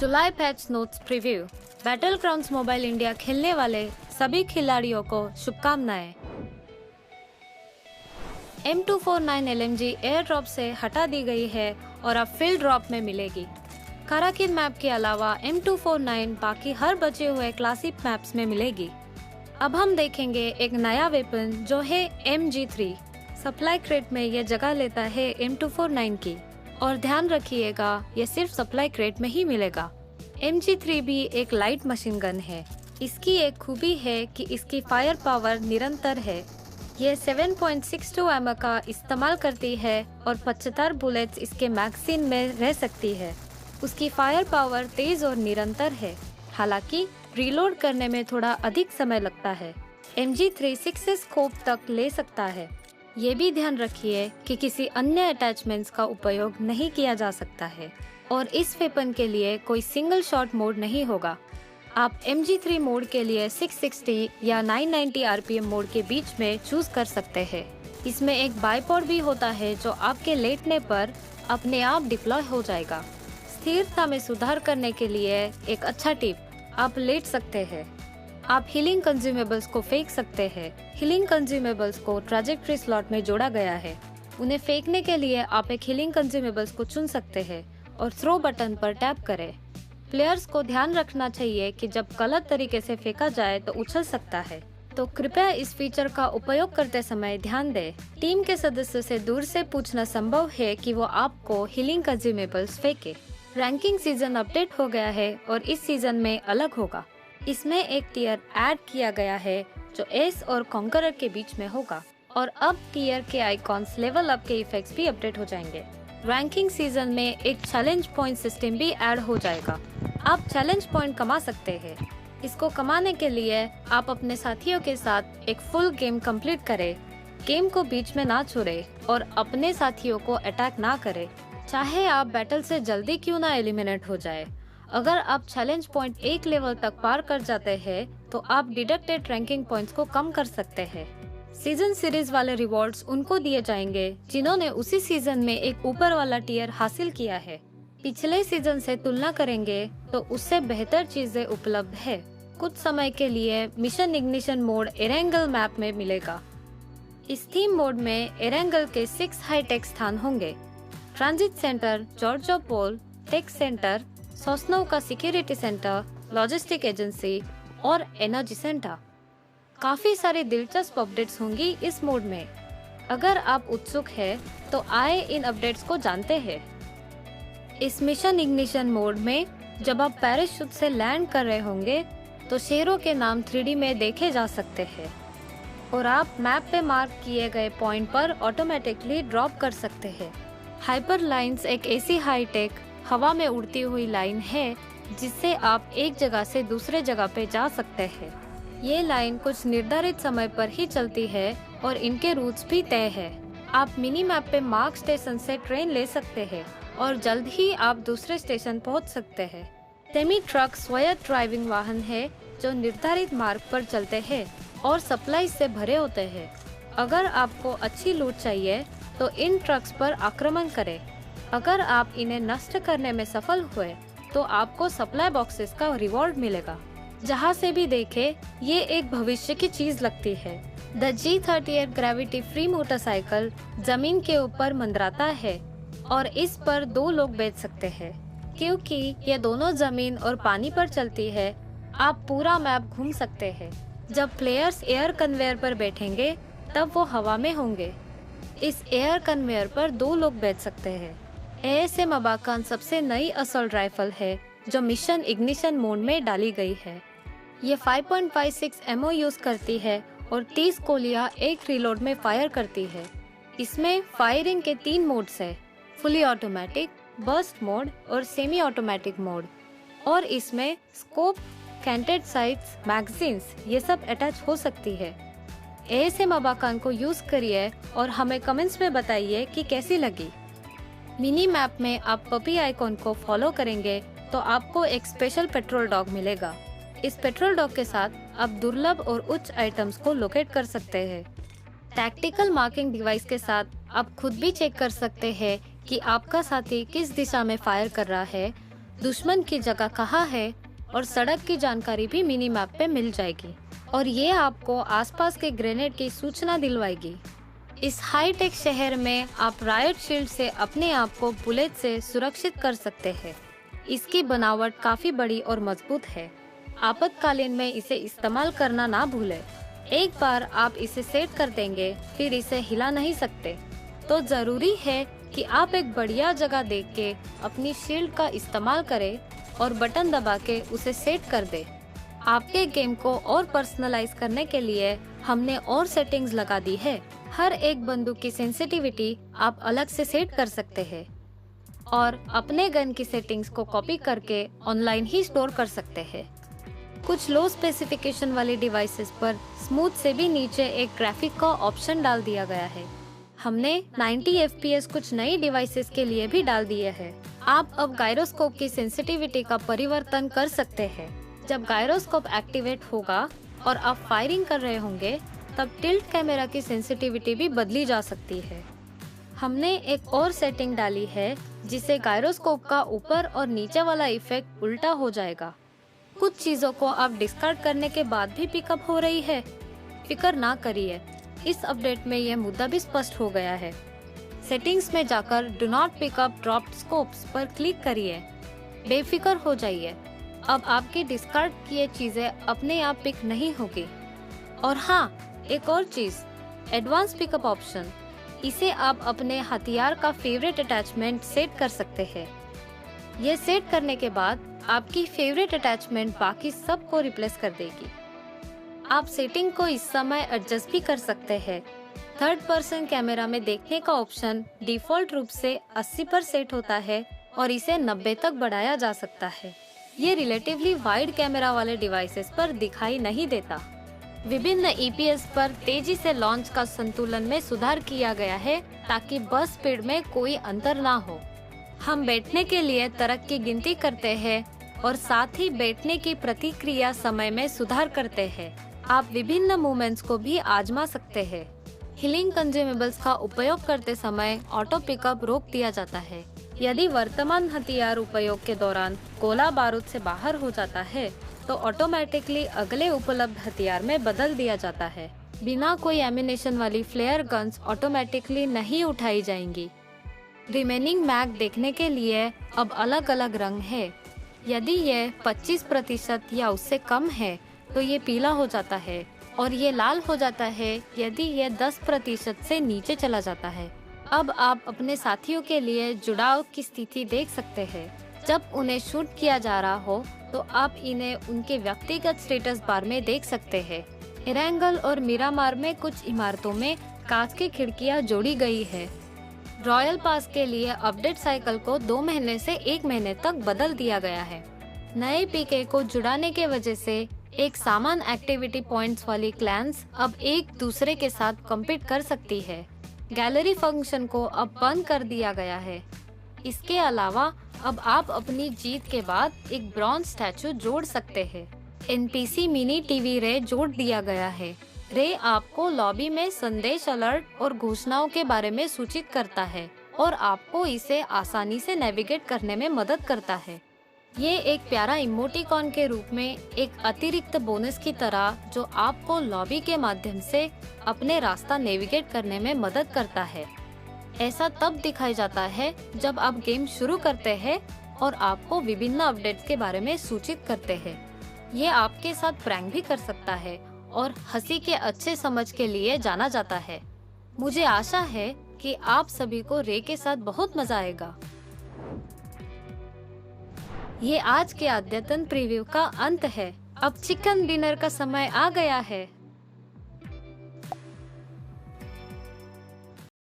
जुलाई patch notes preview. Battlegrounds mobile India खेलने वाले सभी खिलाड़ियों को शुभकामनाएं। M249 LMG एयर ड्रॉप से हटा दी गई है और अब फील्ड ड्रॉप में मिलेगी। काराकिन मैप के अलावा M249 बाकी हर बचे हुए क्लासिक मैप्स में मिलेगी। अब हम देखेंगे एक नया वेपन जो है MG3। सप्लाई क्रेट में ये जगह लेता है M249 की, और ध्यान रखिएगा ये सिर्फ सप्लाई क्रेट में ही मिलेगा। MG3 भी एक लाइट मशीन गन है। इसकी एक खूबी है कि इसकी फायर पावर निरंतर है। ये 7.62 एम का इस्तेमाल करती है और 75 बुलेट्स इसके मैगजीन में रह सकती है। उसकी फायर पावर तेज और निरंतर है, हालांकि रीलोड करने में थोड़ा अधिक समय लगता है। MG3 6 स्कोप तक ले सकता है। ये भी ध्यान रखिए कि किसी अन्य अटैचमेंट्स का उपयोग नहीं किया जा सकता है और इस वेपन के लिए कोई सिंगल शॉट मोड नहीं होगा। आप MG3 मोड के लिए 660 या 990 RPM मोड के बीच में चूज कर सकते हैं। इसमें एक बाइपोड भी होता है जो आपके लेटने पर अपने आप डिप्लॉय हो जाएगा। स्थिरता में सुधार करने के लिए एक अच्छा टिप, आप लेट सकते हैं। आप हीलिंग कंज्यूमेबल्स को फेंक सकते हैं। हीलिंग कंज्यूमेबल्स को ट्रैजेक्टरी स्लॉट में जोड़ा गया है। उन्हें फेंकने के लिए आप एक हीलिंग कंज्यूमेबल्स को चुन सकते हैं और थ्रो बटन पर टैप करें। प्लेयर्स को ध्यान रखना चाहिए कि जब गलत तरीके से फेंका जाए तो उछल सकता है, तो कृपया इस फीचर का उपयोग करते समय ध्यान दें। टीम के सदस्यों से दूर से पूछना संभव है कि वो आपको हीलिंग कंज्यूमेबल्स फेंके। रैंकिंग सीजन अपडेट हो गया है और इस सीजन में अलग होगा। इसमें एक टियर ऐड किया गया है जो एस और कॉन्करर के बीच में होगा, और अब टियर के आइकॉन्स, लेवल अप के इफेक्ट्स भी अपडेट हो जाएंगे। रैंकिंग सीजन में एक चैलेंज पॉइंट सिस्टम भी ऐड हो जाएगा। आप चैलेंज पॉइंट कमा सकते हैं। इसको कमाने के लिए आप अपने साथियों के साथ एक फुल गेम कंप्लीट करें। गेम को बीच में ना छोड़े और अपने साथियों को अटैक ना करें, चाहे आप बैटल से जल्दी क्यों ना एलिमिनेट हो जाए। अगर आप चैलेंज पॉइंट एक लेवल तक पार कर जाते हैं तो आप डिडक्टेड रैंकिंग पॉइंट्स को कम कर सकते हैं। सीजन सीरीज वाले रिवॉर्ड्स उनको दिए जाएंगे जिन्होंने उसी सीजन में एक ऊपर वाला टियर हासिल किया है। पिछले सीजन से तुलना करेंगे तो उससे बेहतर चीजें उपलब्ध है। कुछ समय के लिए mission ignition mode Erangel map में मिलेगा। इस थीम मोड में एरेंगल के 6 हाईटेक स्थान होंगे। ट्रांजिट सेंटर, जॉर्जो पोल टेक सेंटर, सोसनोव का सिक्योरिटी सेंटर, लॉजिस्टिक एजेंसी और एनर्जी सेंटर। काफी सारी दिलचस्प अपडेट्स होंगी इस मोड में। अगर आप उत्सुक हैं तो आए इन अपडेट्स को जानते हैं। इस मिशन इग्निशन मोड में जब आप पैराशूट से लैंड कर रहे होंगे तो शेरों के नाम 3D में देखे जा सकते हैं और आप मैप पे मार्क किए गए पॉइंट पर ऑटोमेटिकली ड्रॉप कर सकते हैं। हाइपर लाइंस एक ऐसी हाईटेक हवा में उड़ती हुई लाइन है जिससे आप एक जगह से दूसरे जगह पे जा सकते हैं। ये लाइन कुछ निर्धारित समय पर ही चलती है और इनके रूट्स भी तय है। आप मिनी मैप पे मार्क स्टेशन से ट्रेन ले सकते हैं और जल्द ही आप दूसरे स्टेशन पहुंच सकते हैं। सेमी ट्रक स्वायत्त ड्राइविंग वाहन है जो निर्धारित मार्ग पर चलते हैं और सप्लाई से भरे होते हैं। अगर आपको अच्छी लूट चाहिए तो इन ट्रक्स पर आक्रमण करें। अगर आप इन्हें नष्ट करने में सफल हुए तो आपको सप्लाई बॉक्सेस का रिवॉर्ड मिलेगा। जहाँ से भी देखे ये एक भविष्य की चीज लगती है। The G38 gravity free motorcycle जमीन के ऊपर मंडराता है और इस पर 2 लोग बैठ सकते हैं। क्योंकि ये दोनों जमीन और पानी पर चलती है, आप पूरा मैप घूम सकते हैं। जब प्लेयर्स एयर कन्वेयर पर बैठेंगे तब वो हवा में होंगे। इस एयर कन्वेयर पर 2 लोग बैठ सकते हैं। ASM अबाकान सबसे नई असॉल्ट राइफल है जो मिशन इग्निशन मोड में डाली गई है। ये 5.56 एमओ यूज करती है और 30 गोलियां एक रीलोड में फायर करती है। इसमें फायरिंग के 3 मोड्स है, फुली ऑटोमेटिक, बर्स्ट मोड और सेमी ऑटोमेटिक मोड। और इसमें स्कोप, कैंटेड साइट्स, मैगजीन्स ये सब अटैच हो सकती है। ASM अबाकान को यूज करिए और हमें कमेंट्स में बताइए कि कैसी लगी। मिनी मैप में आप पपी आइकॉन को फॉलो करेंगे तो आपको एक स्पेशल पेट्रोल डॉग मिलेगा। इस पेट्रोल डॉग के साथ आप दुर्लभ और उच्च आइटम्स को लोकेट कर सकते हैं। टैक्टिकल मार्किंग डिवाइस के साथ आप खुद भी चेक कर सकते हैं कि आपका साथी किस दिशा में फायर कर रहा है दुश्मन की जगह कहाँ है और सड़क की जानकारी भी मिनी मैप पे मिल जाएगी और ये आपको आसपास के ग्रेनेड की सूचना दिलवाएगी। इस हाईटेक शहर में आप रायट शील्ड से अपने आप को बुलेट से सुरक्षित कर सकते हैं। इसकी बनावट काफी बड़ी और मजबूत है। आपातकालीन में इसे इस्तेमाल करना ना भूलें। एक बार आप इसे सेट कर देंगे फिर इसे हिला नहीं सकते। तो जरूरी है कि आप एक बढ़िया जगह देख के अपनी शील्ड का इस्तेमाल करें और बटन दबा के उसे सेट कर दें। आपके गेम को और पर्सनलाइज करने के लिए हमने और सेटिंग्स लगा दी है। हर एक बंदूक की सेंसिटिविटी आप अलग से सेट कर सकते हैं और अपने गन की सेटिंग्स को कॉपी करके ऑनलाइन ही स्टोर कर सकते हैं। कुछ लो स्पेसिफिकेशन वाले डिवाइसेस पर स्मूथ से भी नीचे एक ग्राफिक का ऑप्शन डाल दिया गया है। हमने 90 FPS कुछ नई डिवाइसेस के लिए भी डाल दिए हैं। आप अब गायरोस्कोप की सेंसिटिविटी का परिवर्तन कर सकते हैं। जब गायरोस्कोप एक्टिवेट होगा और आप फायरिंग कर रहे होंगे तब टिल्ट कैमरा की सेंसिटिविटी भी बदली जा सकती है। हमने एक और सेटिंग डाली है जिसे गायरोस्कोप का ऊपर और नीचे वाला इफेक्ट उल्टा हो जाएगा। कुछ चीजों को आप डिस्कार्ड करने के बाद भी पिकअप हो रही है। फिक्र ना करिए, इस अपडेट में यह मुद्दा भी स्पष्ट हो गया है। सेटिंग्स में जाकर do not pickup dropped scopes पर क्लिक करिए। बेफिक्र हो जाइए, अब आपकी डिस्कार्ड किए चीजें अपने आप पिक नहीं होगी। और हाँ, एक और चीज, एडवांस पिकअप ऑप्शन। इसे आप अपने हथियार का फेवरेट अटैचमेंट सेट कर सकते हैं। ये सेट करने के बाद आपकी फेवरेट अटैचमेंट बाकी सब को रिप्लेस कर देगी। आप सेटिंग को इस समय एडजस्ट भी कर सकते हैं। थर्ड पर्सन कैमरा में देखने का ऑप्शन डिफॉल्ट रूप से 80 पर सेट होता है और इसे 90 तक बढ़ाया जा सकता है। ये रिलेटिवली वाइड कैमरा वाले डिवाइसेस पर दिखाई नहीं देता। विभिन्न EPS पर तेजी से लॉन्च का संतुलन में सुधार किया गया है ताकि बस स्पीड में कोई अंतर ना हो। हम बैठने के लिए तरक की गिनती करते हैं और साथ ही बैठने की प्रतिक्रिया समय में सुधार करते हैं। आप विभिन्न मूवमेंट्स को भी आजमा सकते हैं। हीलिंग कंज्यूमेबल्स का उपयोग करते समय ऑटो पिकअप रोक दिया जाता है। यदि वर्तमान हथियार उपयोग के दौरान गोला बारूद से बाहर हो जाता है तो ऑटोमेटिकली अगले उपलब्ध हथियार में बदल दिया जाता है। बिना कोई एमिनेशन वाली फ्लेयर गन्स ऑटोमेटिकली नहीं उठाई जाएंगी। रिमेनिंग मैग देखने के लिए अब अलग अलग रंग है। यदि ये 25% या उससे कम है तो ये पीला हो जाता है और ये लाल हो जाता है यदि ये 10% से नीचे चला जाता है। अब आप अपने साथियों के लिए जुड़ाव की स्थिति देख सकते हैं। जब उन्हें शूट किया जा रहा हो तो आप इन्हें उनके व्यक्तिगत स्टेटस बार में देख सकते हैं। इरेंगल और मिरामार में कुछ इमारतों में कांच की खिड़कियां जोड़ी गई है। रॉयल पास के लिए अपडेट साइकिल को 2 महीने से 1 महीने तक बदल दिया गया है। नए पीके को जुड़ाने के वजह से एक सामान एक्टिविटी पॉइंट्स वाली क्लैंस अब एक दूसरे के साथ कम्पीट कर सकती है। गैलरी फंक्शन को अब बंद कर दिया गया है। इसके अलावा अब आप अपनी जीत के बाद एक ब्रॉन्ज स्टैचू जोड़ सकते हैं। NPC मिनी टीवी रे जोड़ दिया गया है। रे आपको लॉबी में संदेश, अलर्ट और घोषणाओं के बारे में सूचित करता है और आपको इसे आसानी से नेविगेट करने में मदद करता है। ये एक प्यारा इमोटिकॉन के रूप में एक अतिरिक्त बोनस की तरह जो आपको लॉबी के माध्यम से अपने रास्ता नेविगेट करने में मदद करता है। ऐसा तब दिखाई जाता है जब आप गेम शुरू करते हैं और आपको विभिन्न अपडेट्स के बारे में सूचित करते हैं। ये आपके साथ प्रैंक भी कर सकता है और हंसी के अच्छे समझ के लिए जाना जाता है। मुझे आशा है कि आप सभी को रे के साथ बहुत मजा आएगा। ये आज के अद्यतन प्रीव्यू का अंत है। अब चिकन डिनर का समय आ गया है।